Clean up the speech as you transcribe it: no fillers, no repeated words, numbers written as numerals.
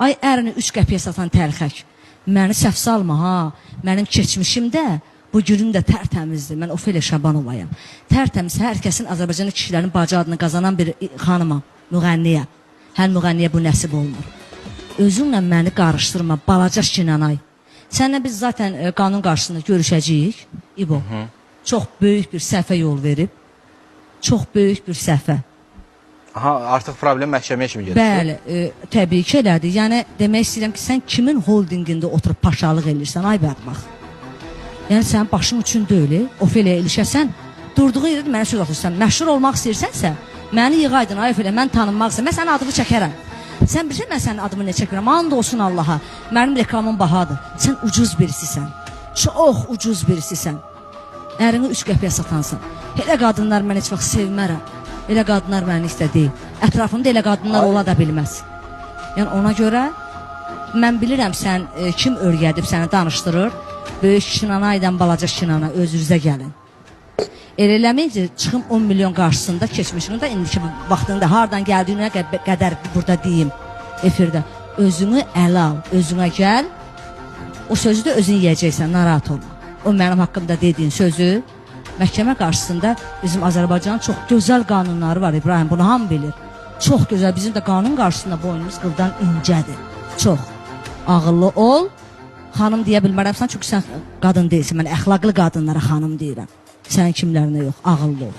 Ay ərini 3 qəpiyə satan təlxək. Məni səhv salma ha. Mənim keçmişimdə bu günüm də tərtəmizdir. Mən Ofelia Şabanovayam. Tərtəmiz hər kəsin Azərbaycanlı kişilərin bacı adını qazanan bir xanımam, müğənniyə. Hər müğənniyə bu nəsib olmur. Özünlə məni qarışdırma, balaca Şinanay. Sənlə biz zaten qanun qarşısında görüşəcəyik. İbo, çox böyük bir səhvə yol verib. Çox böyük bir səhvə. Aha, artıq problem məhkəməyə kimi gedir. Bəli, təbii ki elədir. Yəni, demək istəyirəm ki, sən kimin holdingində oturub paşalıq elirsən, ay bədbax. Yəni, sən başın üçün deyil, Ofeliya ilişəsən, durduğu yerdə mənə söz atırsan. Məşhur olmaq istəyirsənsə, məni yığaydın, ay Ofeliya, mən tanınmaq istəyirəm. Mən sənin adını çəkərəm. Sən bilirsən, mən sənin adımı ne çəkirəm? And olsun Allaha, mənim reklamım bahadır. Sən ucuz birisisən. Çox ucuz birisisən. Ərini 3 qəpiyə satansın. Elə qadınlar mən heç vaxt sevmərəm. Elə qadınlar məni istədi. Ətrafımda elə qadınlar ola da bilməz. Yəni ona görə mən bilirəm sən kim örgədib səni danışdırır. Böyük Şinanaydan balaca Şinana özünüzə gəlin. Elə eləməyincə çıxım 10 milyon qarşısında keçmişini də indiki vaxtında hardan gəldiyinə qədər burada deyim efirdə. Özünü ələ al, özünə gəl. O sözü də özün yiyəcəksən, narahat olma. O mənim haqqımda dediyin sözü məhkəmə qarşısında bizim Azərbaycanın çox gözəl qanunları var İbrahim, bunu hamı bilir. Çox gözəl, bizim də qanun qarşısında boynumuz qıldan incədir. Çox. Ağıllı ol, xanım deyə bilmərəm sən, çünki sən qadın deyilsin, mən əxlaqlı qadınlara xanım deyirəm. Sən kimlərinə yox, ağıllı ol.